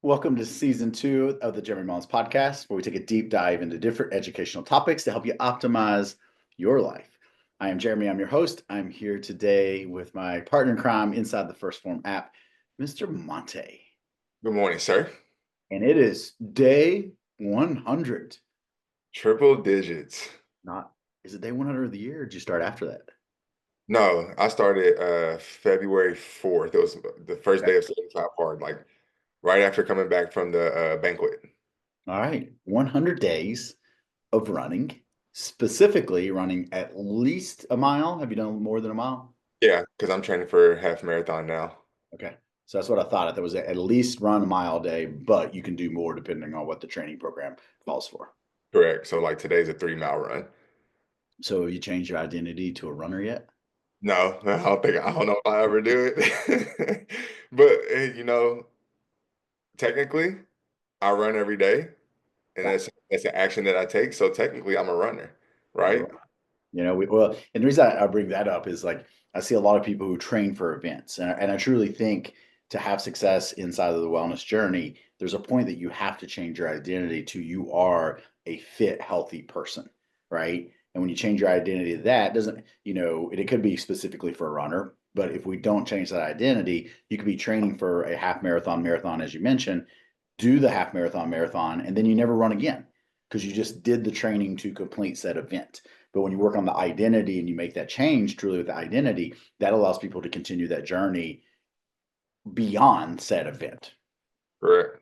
Welcome to season 2 of the Jeremy Mullins podcast, where we take a deep dive into different educational topics to help you optimize your life. I am Jeremy. I'm your host. I'm here today with my partner in crime inside the Phorm app, Mr. Montae. Good morning, sir. And it is day 100. Triple digits. Not, is it day 100 of the year, or did you start after that? No, I started February 4th. It was the first Okay. day of 75 hard, like right after coming back from the banquet. All right. 100 days of running, specifically running at least a mile. Have you done more than a mile? Yeah, because I'm training for half marathon now. Okay. So that's what I thought. That was at least run a mile a day, but you can do more depending on what the training program calls for. Correct. So like today's a 3 mile run. So have you changed your identity to a runner yet? No, I don't know if I ever do it. But technically I run every day and Yeah, that's an action that I take. So technically I'm a runner, you're right? right. Well, and the reason I bring that up is like I see a lot of people who train for events, and I truly think to have success inside of the wellness journey, there's a point that you have to change your identity to you are a fit, healthy person, right? And when you change your identity to that, doesn't it could be specifically for a runner, but if we don't change that identity, you could be training for a half marathon, marathon, as you mentioned, do the half marathon, marathon, and then you never run again because you just did the training to complete said event. But when you work on the identity and you make that change truly with the identity, that allows people to continue that journey beyond said event. Correct.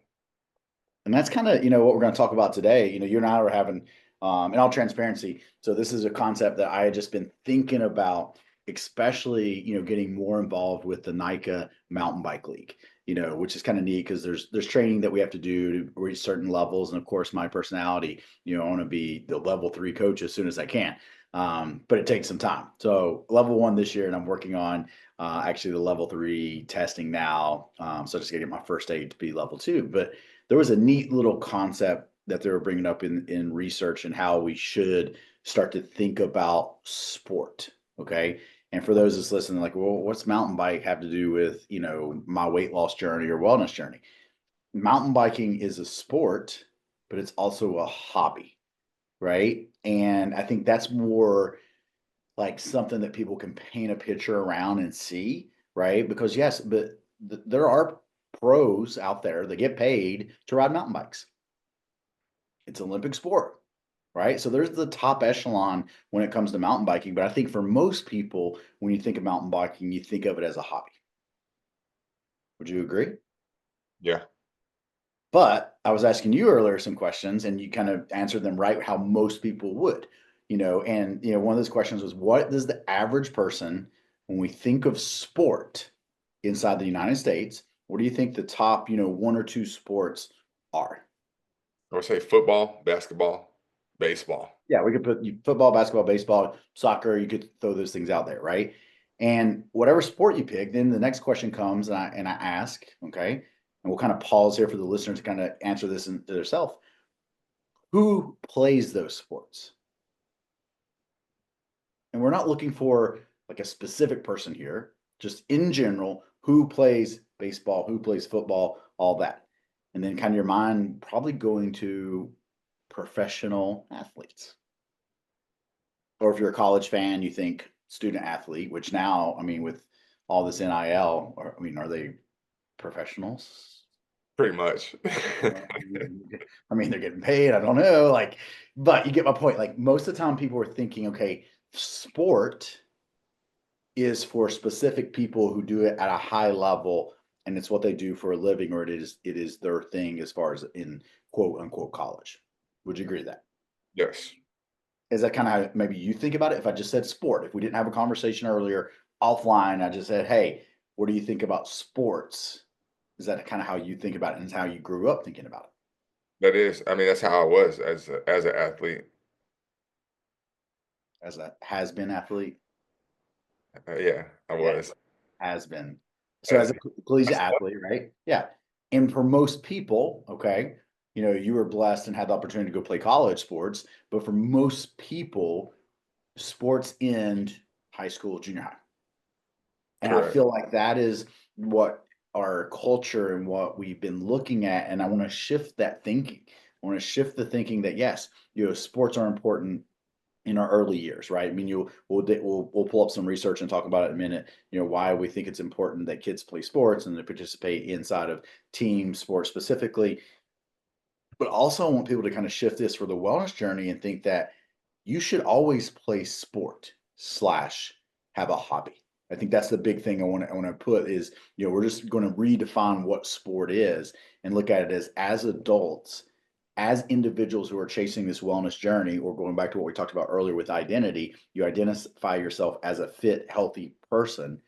And that's kind of, what we're going to talk about today. You and I are having, in all transparency. So this is a concept that I had just been thinking about, especially, getting more involved with the NICA mountain bike league, which is kind of neat because there's training that we have to do to reach certain levels. And of course, my personality, I want to be the level 3 coach as soon as I can. But it takes some time. So level 1 this year, and I'm working on actually the level 3 testing now. So just gonna get my first aid to be level 2. But there was a neat little concept that they were bringing up in research and how we should start to think about sport. Okay. And for those that's listening, like, well, what's mountain bike have to do with, my weight loss journey or wellness journey? Mountain biking is a sport, but it's also a hobby, right? And I think that's more like something that people can paint a picture around and see, right? Because yes, but there are pros out there that get paid to ride mountain bikes. It's an Olympic sport, right? So there's the top echelon when it comes to mountain biking. But I think for most people, when you think of mountain biking, you think of it as a hobby. Would you agree? Yeah. But I was asking you earlier some questions and you kind of answered them right how most people would, and one of those questions was what does the average person, when we think of sport inside the United States, what do you think the top, one or two sports are? I would say football, basketball, baseball. Yeah, we could put football, basketball, baseball, soccer, you could throw those things out there, right? And whatever sport you pick, then the next question comes and I ask, okay, and we'll kind of pause here for the listener to kind of answer this to themselves. Who plays those sports? And we're not looking for like a specific person here, just in general, who plays baseball, who plays football, all that. And then kind of your mind probably going to professional athletes. Or if you're a college fan, you think student athlete, which now, I mean, with all this NIL, or I mean, are they professionals? Pretty much. I mean, they're getting paid. I don't know. Like, but you get my point. Like, most of the time, people are thinking, okay, sport is for specific people who do it at a high level, and it's what they do for a living, or it is their thing as far as in quote unquote college. Would you agree with that? Yes. Is that kind of how maybe you think about it? If I just said sport, if we didn't have a conversation earlier offline, I just said, hey, what do you think about sports? Is that kind of how you think about it and how you grew up thinking about it That is. I mean, that's how I was as an athlete. as a has been athlete? Yeah, I Yeah, was. has been. So as As a collegiate athlete, right? Yeah. And for most people, okay, you were blessed and had the opportunity to go play college sports, but for most people, sports end high school, junior high. And I correct. feel like that is what our culture and what we've been looking at, and I want to shift that thinking. I want to shift the thinking that yes, sports are important in our early years, right? I mean, we'll pull up some research and talk about it in a minute. Why we think it's important that kids play sports and they participate inside of team sports specifically. But also, I want people to kind of shift this for the wellness journey and think that you should always play sport slash have a hobby. I think that's the big thing I want to put is, we're just going to redefine what sport is and look at it as adults, as individuals who are chasing this wellness journey, or going back to what we talked about earlier with identity, you identify yourself as a fit, healthy person,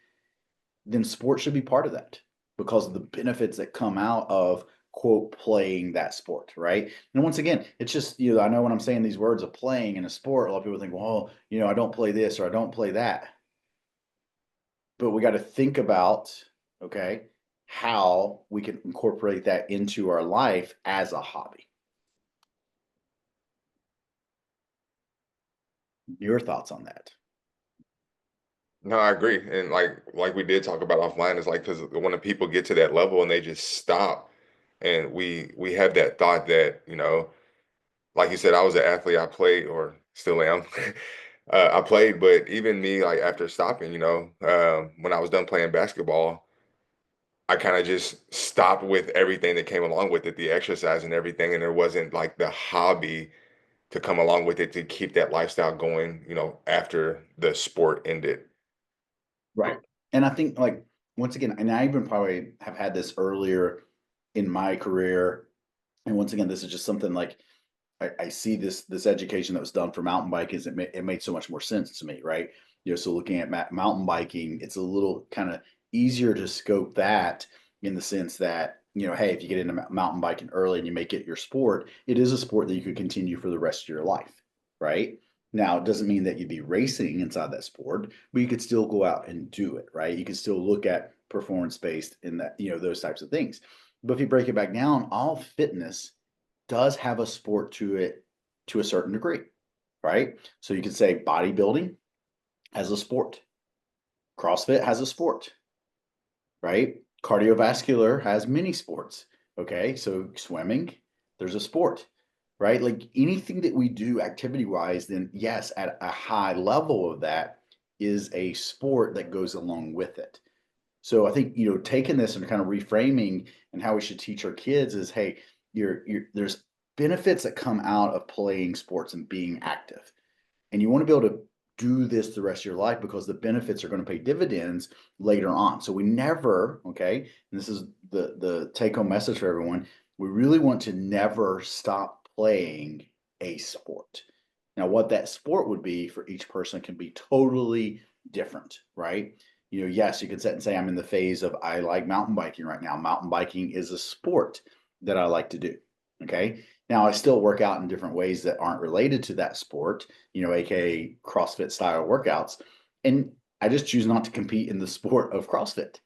then sports should be part of that because of the benefits that come out of quote playing that sport, right? And once again, it's just, I know when I'm saying these words of playing in a sport, a lot of people think, well, I don't play this or I don't play that. But we got to think about, okay, how we can incorporate that into our life as a hobby. Your thoughts on that? No, I agree. And like we did talk about offline, is like because when the people get to that level and they just stop, and we have that thought that, like you said, I was an athlete. I played or still am. I played, but even me, like after stopping, when I was done playing basketball, I kind of just stopped with everything that came along with it, the exercise and everything, and there wasn't like the hobby to come along with it to keep that lifestyle going, after the sport ended. Right. And I think, like, once again, and I even probably have had this earlier in my career. And once again, this is just something like I see this education that was done for mountain bikers. It made so much more sense to me, right? So looking at mountain biking, it's a little kind of easier to scope that in the sense that, hey, if you get into mountain biking early and you make it your sport, it is a sport that you could continue for the rest of your life, right? Now, it doesn't mean that you'd be racing inside that sport, but you could still go out and do it, right? You could still look at performance based in that, those types of things. But if you break it back down, all fitness does have a sport to it to a certain degree, right? So you could say bodybuilding has a sport, CrossFit has a sport, right? Cardiovascular has many sports. Okay, so swimming, there's a sport, right? Like anything that we do activity wise, then yes, at a high level of that is a sport that goes along with it. So I think, taking this and kind of reframing and how we should teach our kids is, hey, there's benefits that come out of playing sports and being active. And you want to be able to do this the rest of your life because the benefits are going to pay dividends later on. So we never, okay, and this is the take home message for everyone. We really want to never stop playing a sport. Now, what that sport would be for each person can be totally different, right? Yes, you could sit and say, I'm in the phase of I like mountain biking right now. Mountain biking is a sport that I like to do. Okay. Now, I still work out in different ways that aren't related to that sport, aka CrossFit style workouts. And I just choose not to compete in the sport of CrossFit,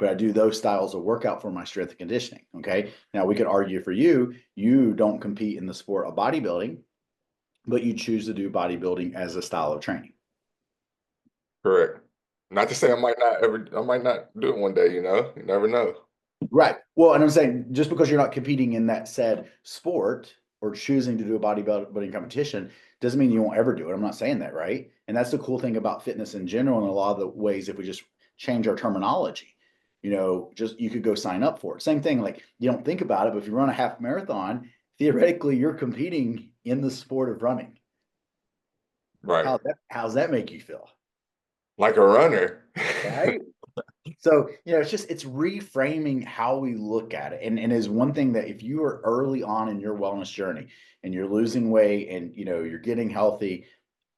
but I do those styles of workout for my strength and conditioning. Okay. Now, we could argue for you don't compete in the sport of bodybuilding, but you choose to do bodybuilding as a style of training. Correct. Not to say I might not do it one day, you never know. Right. Well, and I'm saying just because you're not competing in that said sport or choosing to do a bodybuilding competition doesn't mean you won't ever do it. I'm not saying that, right? And that's the cool thing about fitness in general. In a lot of the ways, if we just change our terminology, just you could go sign up for it. Same thing, like you don't think about it, but if you run a half marathon, theoretically you're competing in the sport of running. Right. How's that make you feel? Like a runner. Right. So, it's reframing how we look at it. And is one thing that if you are early on in your wellness journey and you're losing weight and you're getting healthy,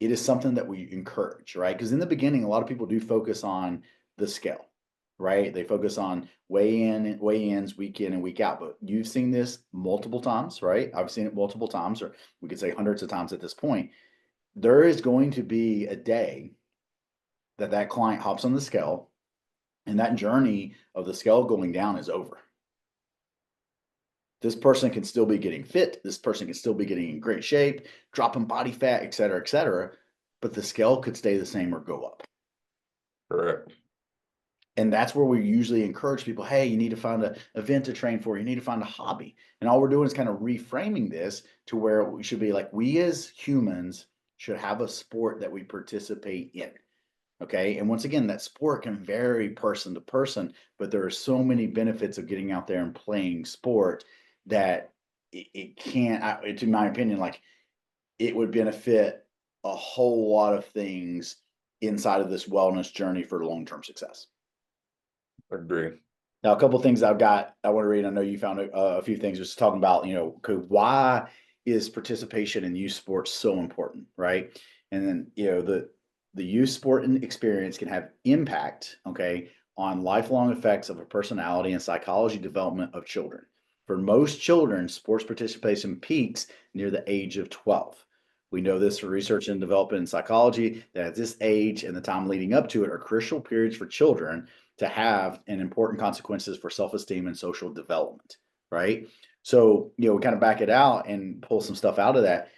it is something that we encourage, right? Because in the beginning, a lot of people do focus on the scale, right? They focus on weigh ins, week in and week out. But you've seen this multiple times, right? I've seen it multiple times, or we could say hundreds of times at this point. There is going to be a day that client hops on the scale and that journey of the scale going down is over. This person can still be getting fit. This person can still be getting in great shape, dropping body fat, et cetera, but the scale could stay the same or go up. Correct. And that's where we usually encourage people, hey, you need to find an event to train for, you need to find a hobby. And all we're doing is kind of reframing this to where we should be like, we as humans should have a sport that we participate in. Okay. And once again, that sport can vary person to person, but there are so many benefits of getting out there and playing sport that it can't, in my opinion, like it would benefit a whole lot of things inside of this wellness journey for long term success. Agree. Now, a couple of things I want to read. I know you found a few things just talking about, why is participation in youth sports so important, right? And then, the youth sport and experience can have impact, okay, on lifelong effects of a personality and psychology development of children. For most children, sports participation peaks near the age of 12. We know this from research and development in psychology that at this age and the time leading up to it are crucial periods for children to have and important consequences for self-esteem and social development, right? So, we kind of back it out and pull some stuff out of that.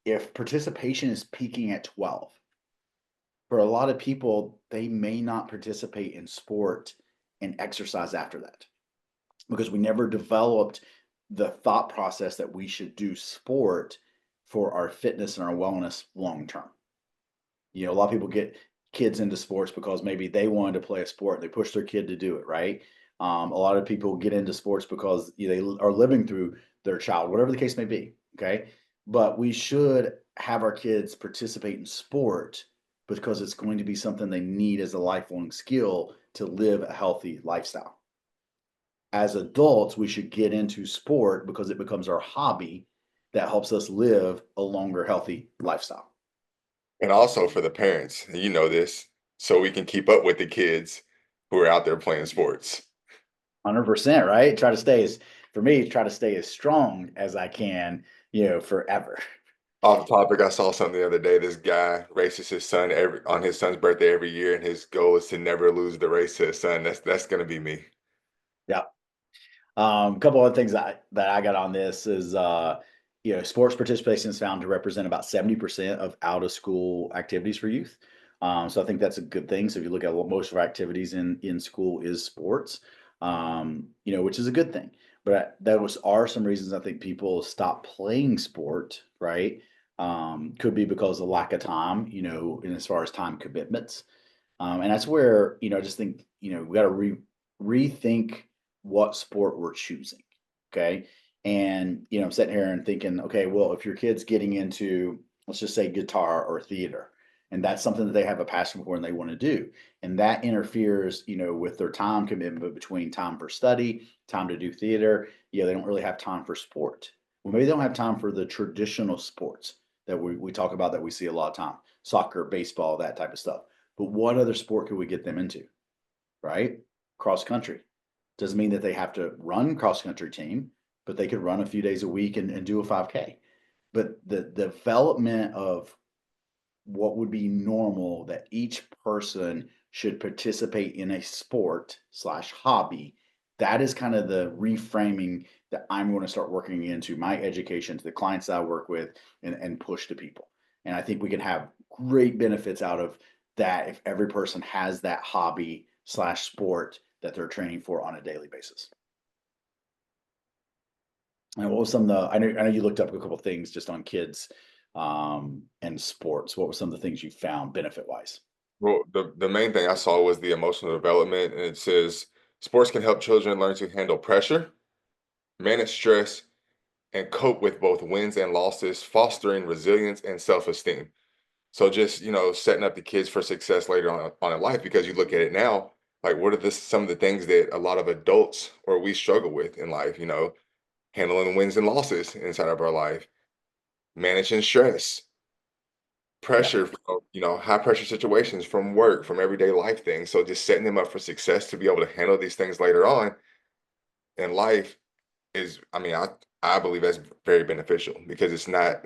If participation is peaking at 12, for a lot of people, they may not participate in sport and exercise after that because we never developed the thought process that we should do sport for our fitness and our wellness long term. A lot of people get kids into sports because maybe they wanted to play a sport. They push their kid to do it, right? A lot of people get into sports because they are living through their child, whatever the case may be. Okay. But we should have our kids participate in sport because it's going to be something they need as a lifelong skill to live a healthy lifestyle. As adults, we should get into sport because it becomes our hobby that helps us live a longer, healthy lifestyle. And also for the parents, you know this, so we can keep up with the kids who are out there playing sports. 100%, right? For me, try to stay as strong as I can, forever. Off topic, I saw something the other day. This guy races his son every on his son's birthday every year, and his goal is to never lose the race to his son. That's gonna be me. Yeah. A couple of things that I got on this is, sports participation is found to represent about 70% of out of school activities for youth. So I think that's a good thing. So if you look at what most of our activities in school is sports, which is a good thing. But are some reasons I think people stop playing sport, right? Could be because of lack of time, and as far as time commitments. And that's where, I just think, we got to rethink what sport we're choosing. Okay. And, I'm sitting here and thinking, okay, well, if your kid's getting into, let's just say guitar or theater, and that's something that they have a passion for and they want to do, and that interferes, with their time commitment between time for study, time to do theater, they don't really have time for sport. Well, maybe they don't have time for the traditional sports that we talk about that we see a lot of time, soccer, baseball, that type of stuff. But what other sport could we get them into? Right? Cross country. Doesn't mean that they have to run cross country team, but they could run a few days a week and do a 5K. But the development of what would be normal that each person should participate in a sport slash hobby, that is kind of the reframing that I'm going to start working into my education to the clients that I work with and push to people. And I think we can have great benefits out of that if every person has that hobby slash sport that they're training for on a daily basis. And what was some of the, I know you looked up a couple of things just on kids and sports. What were some of the things you found benefit wise? Well, the main thing I saw was the emotional development, and it says sports can help children learn to handle pressure, manage stress, and cope with both wins and losses, fostering resilience and self-esteem. So just, setting up the kids for success later on in life, because you look at it now, like what are some of the things that a lot of adults or we struggle with in life, handling wins and losses inside of our life, managing stress, Yeah. pressure from, high pressure situations from work, from everyday life things. So just setting them up for success to be able to handle these things later on in life is, I mean, I believe that's very beneficial because it's not,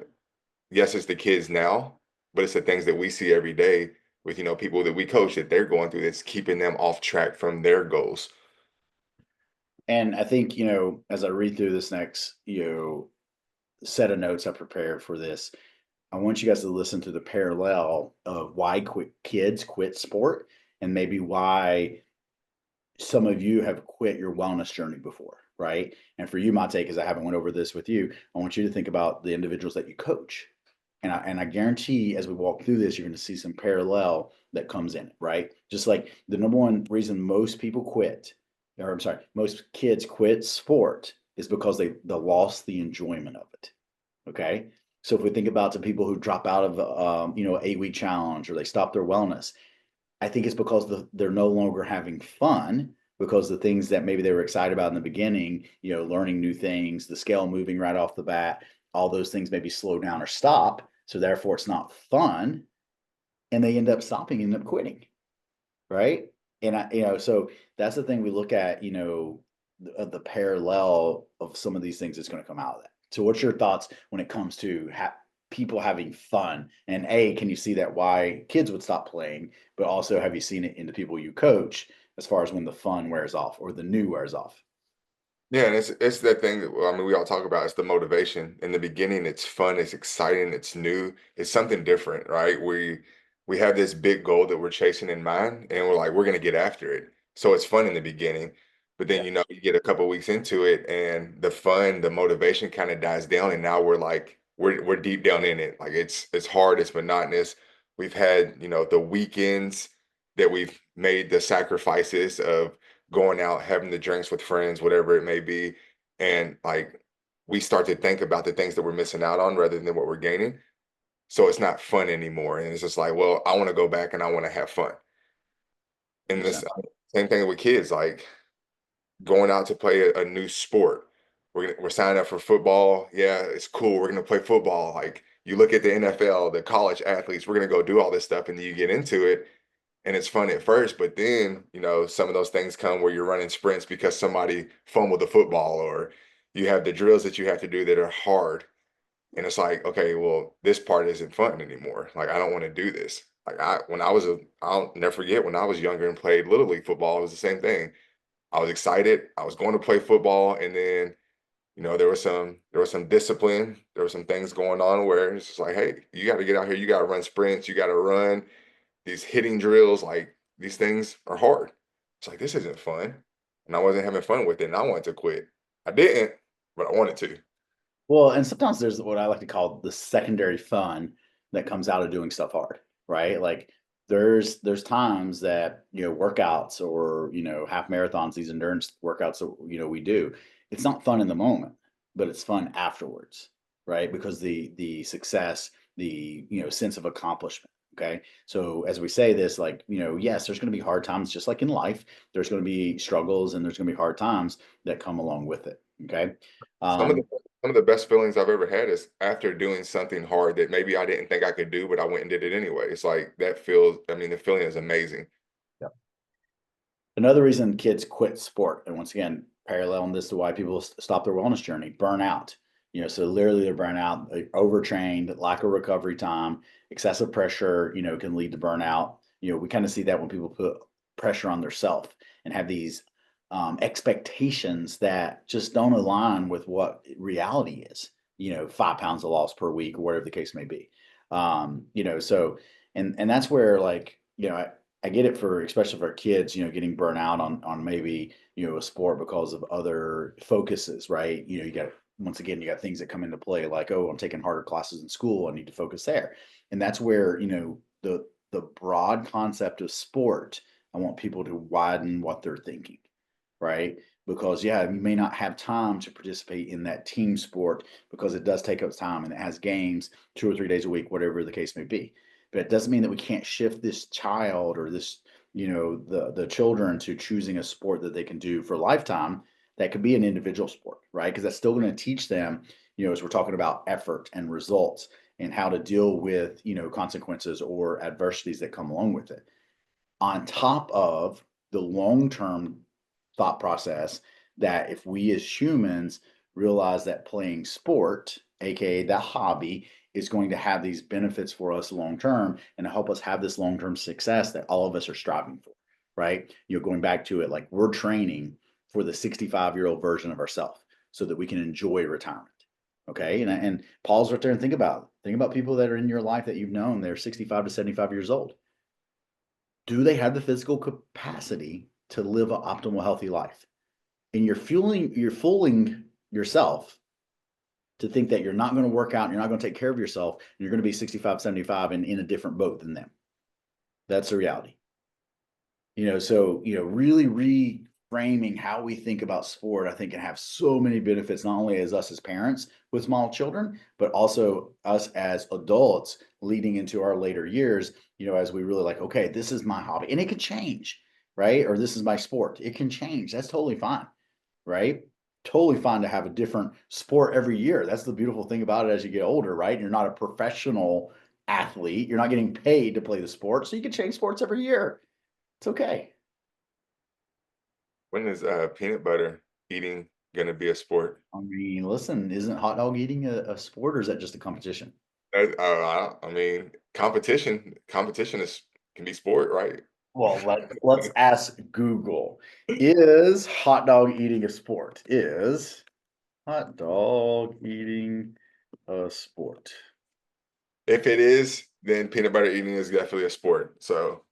yes, it's the kids now, but it's the things that we see every day with, people that we coach that they're going through that's keeping them off track from their goals. And I think, as I read through this next, set of notes I prepared for this, I want you guys to listen to the parallel of why kids quit sport and maybe why some of you have quit your wellness journey before, right? And for you, Montae, because I haven't went over this with you, I want you to think about the individuals that you coach. And I guarantee as we walk through this, you're going to see some parallel that comes in it, right? Just like the number one reason most people quit, or I'm sorry, most kids quit sport is because they lost the enjoyment of it. Okay. So if we think about the people who drop out of, 8-week challenge or they stop their wellness, I think it's because they're no longer having fun because the things that maybe they were excited about in the beginning, learning new things, the scale moving right off the bat, all those things maybe slow down or stop. So therefore, it's not fun, and they end up stopping, end up quitting, right? And so that's the thing we look at, the parallel of some of these things that's going to come out of that. So, what's your thoughts when it comes to people having fun? And can you see that why kids would stop playing? But also, have you seen it in the people you coach as far as when the fun wears off or the new wears off? Yeah, and it's that thing that, well, I mean, we all talk about, it's the motivation. In the beginning, it's fun, it's exciting, it's new, it's something different, right? We have this big goal that we're chasing in mind, and we're like, we're gonna get after it. So it's fun in the beginning, but then Yeah, you get a couple weeks into it, and the fun, the motivation kind of dies down, and now we're like, we're deep down in it. Like it's hard, it's monotonous. We've had, the weekends that we've made the sacrifices of going out, having the drinks with friends, whatever it may be. And like we start to think about the things that we're missing out on rather than what we're gaining. So it's not fun anymore. And it's just like, well, I want to go back and I want to have fun. And this 100%. same thing with kids, like going out to play a new sport. We're signing up for football. Yeah, it's cool. We're gonna play football. Like you look at the NFL, the college athletes, we're gonna go do all this stuff, and then you get into it, and it's fun at first, but then some of those things come where you're running sprints because somebody fumbled the football, or you have the drills that you have to do that are hard, and it's like, okay, well, this part isn't fun anymore. Like I don't want to do this. Like I'll never forget when I was younger and played little league football. It was the same thing. I was excited. I was going to play football, and then there was some discipline. There were some things going on where it's just like, hey, you got to get out here. You got to run sprints. You got to run these hitting drills. Like these things are hard. It's like this isn't fun, and I wasn't having fun with it. And I wanted to quit. I didn't, but I wanted to. Well, and sometimes there's what I like to call the secondary fun that comes out of doing stuff hard, right? Like there's times that, workouts or, half marathons, these endurance workouts that, we do, it's not fun in the moment, but it's fun afterwards, right? Because the success, the, sense of accomplishment. Okay. So as we say this, like, yes, there's going to be hard times just like in life. There's going to be struggles and there's going to be hard times that come along with it. Okay. Some of the Um, some of the best feelings I've ever had is after doing something hard that maybe I didn't think I could do, but I went and did it anyway. It's like that feels. I mean, the feeling is amazing. Another reason kids quit sport, and once again, paralleling this to why people stop their wellness journey, burnout. So literally they're burnout, overtrained, lack of recovery time, excessive pressure, can lead to burnout. We kind of see that when people put pressure on themselves and have these expectations that just don't align with what reality is. 5 pounds of loss per week, or whatever the case may be. So and that's where like I get it for especially for kids, getting burnt out on maybe, a sport because of other focuses, right? You got once again, you got things that come into play like, oh, I'm taking harder classes in school, I need to focus there. And that's where, the broad concept of sport, I want people to widen what they're thinking, right? Because yeah, you may not have time to participate in that team sport because it does take up time and it has games 2 or 3 days a week, whatever the case may be. But it doesn't mean that we can't shift this child or this, the children to choosing a sport that they can do for a lifetime. That could be an individual sport, right? Because that's still going to teach them, as we're talking about effort and results and how to deal with, consequences or adversities that come along with it on top of the long term thought process that if we as humans realize that playing sport, aka that hobby, is going to have these benefits for us long term and help us have this long term success that all of us are striving for, right? Going back to it, like we're training for the 65-year-old version of ourselves so that we can enjoy retirement. Okay. And pause right there and think about people that are in your life that you've known, they're 65 to 75 years old. Do they have the physical capacity to live an optimal, healthy life. And you're fooling yourself to think that you're not going to work out and you're not going to take care of yourself and you're going to be 65, 75 and in a different boat than them. That's the reality. So, really reframing how we think about sport, I think can have so many benefits, not only as us as parents with small children, but also us as adults leading into our later years, as we really like, okay, this is my hobby and it could change, right? Or this is my sport. It can change. That's totally fine, right? Totally fine to have a different sport every year. That's the beautiful thing about it as you get older, right? You're not a professional athlete. You're not getting paid to play the sport. So you can change sports every year. It's okay. When is peanut butter eating gonna be a sport? I mean, listen, isn't hot dog eating a sport or is that just a competition? I mean, competition is can be sport, right? Well, let's ask Google. Is hot dog eating a sport? Is hot dog eating a sport? If it is, then peanut butter eating is definitely a sport. So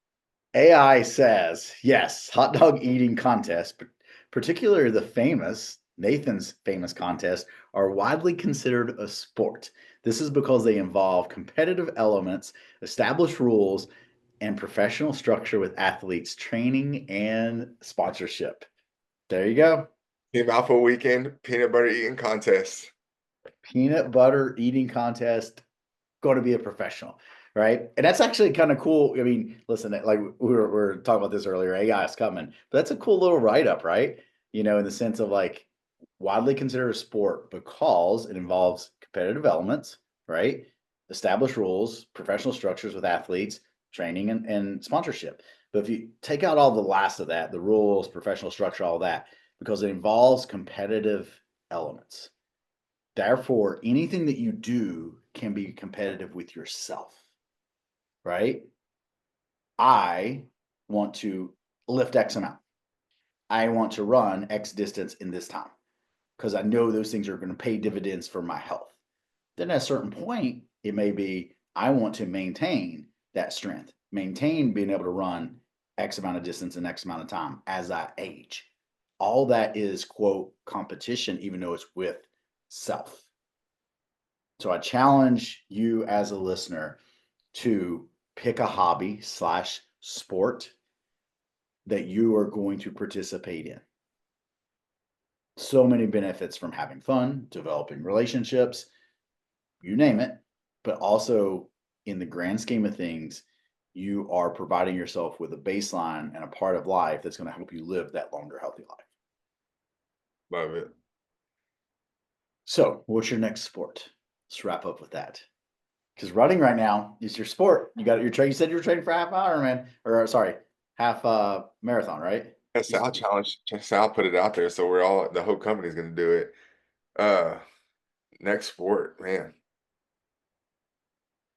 AI says yes, hot dog eating contests, particularly the famous Nathan's famous contest, are widely considered a sport. This is because they involve competitive elements, established rules, and professional structure with athletes training and sponsorship. There you go. Team Alpha Weekend peanut butter eating contest. Peanut butter eating contest, going to be a professional, right? And that's actually kind of cool. I mean, listen, like we were talking about this earlier, AI is coming, but that's a cool little write up, right? In the sense of like widely considered a sport because it involves competitive elements, right? Established rules, professional structures with athletes, training and sponsorship. But if you take out all the last of that, the rules, professional structure, all that, because it involves competitive elements. Therefore, anything that you do can be competitive with yourself, right? I want to lift X amount. I want to run X distance in this time because I know those things are going to pay dividends for my health. Then at a certain point, it may be I want to maintain that strength, maintain being able to run X amount of distance in X amount of time as I age. All that is, quote, competition, even though it's with self. So I challenge you as a listener to pick a hobby slash sport that you are going to participate in. So many benefits from having fun, developing relationships, you name it, but also in the grand scheme of things, you are providing yourself with a baseline and a part of life that's going to help you live that longer, healthy life. Love it. So, what's your next sport? Let's wrap up with that. Because running right now is your sport. You got your train. You said you were training for half Ironman, or sorry, half marathon, right? Yes, I'll challenge. Yes, I'll put it out there. So we're all the whole company's gonna do it. Uh Next sport, man.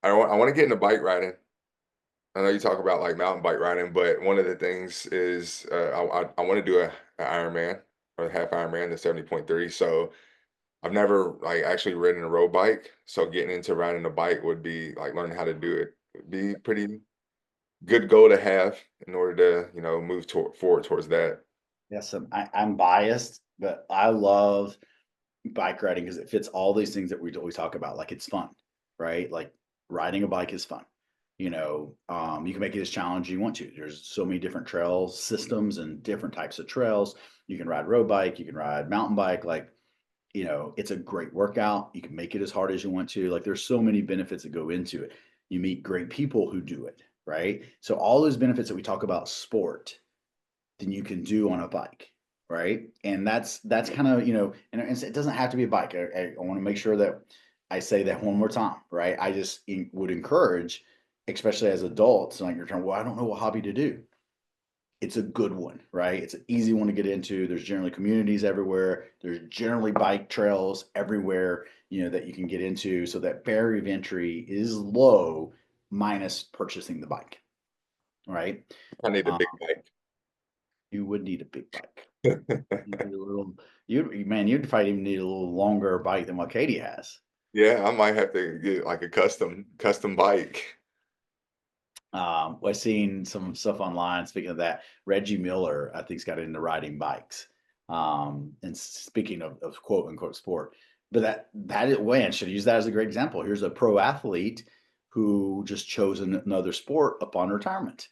I want to get into bike riding. I know you talk about like mountain bike riding, but one of the things is I want to do a Ironman or a half Ironman, the 70.3. So I've never like actually ridden a road bike. So getting into riding a bike would be like learning how to do it. Would be pretty good goal to have in order to, move forward towards that. Yes, I'm biased, but I love bike riding because it fits all these things that we always talk about. Like it's fun, right? Like riding a bike is fun. You can make it as challenging as you want to. There's so many different trail systems and different types of trails. You can ride road bike, you can ride mountain bike. Like, it's a great workout. You can make it as hard as you want to. Like, there's so many benefits that go into it. You meet great people who do it, right? So all those benefits that we talk about sport than you can do on a bike, right? And that's kind of and it doesn't have to be a bike. I want to make sure that I say that one more time, right? I just would encourage, especially as adults, like you're trying, well, I don't know what hobby to do. It's a good one, right? It's an easy one to get into. There's generally communities everywhere. There's generally bike trails everywhere, that you can get into. So that barrier of entry is low, minus purchasing the bike, right? I need a Um, big bike. you would need a big bike. You need a little, you'd probably even need a little longer bike than what Katie has. Yeah, I might have to get like a custom bike. I seen some stuff online. Speaking of that, Reggie Miller, I think's got into riding bikes. And speaking of quote unquote sport, but that is when should use that as a great example. Here's a pro athlete who just chose another sport upon retirement,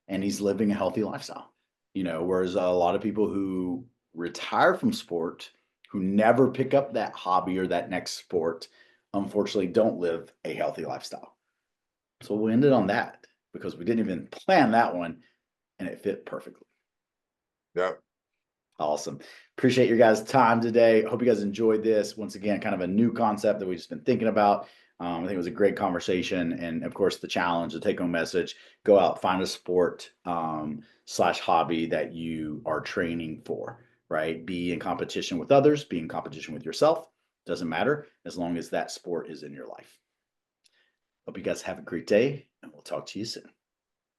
and he's living a healthy lifestyle. Whereas a lot of people who retire from sport, who never pick up that hobby or that next sport, unfortunately don't live a healthy lifestyle. So we ended on that because we didn't even plan that one and it fit perfectly. Yeah. Awesome. Appreciate your guys' time today. Hope you guys enjoyed this. Once again, kind of a new concept that we've just been thinking about. I think it was a great conversation. And of course, the challenge, the take home message, go out, find a sport slash hobby that you are training for, right? Be in competition with others, be in competition with yourself. Doesn't matter as long as that sport is in your life. Hope you guys have a great day and we'll talk to you soon.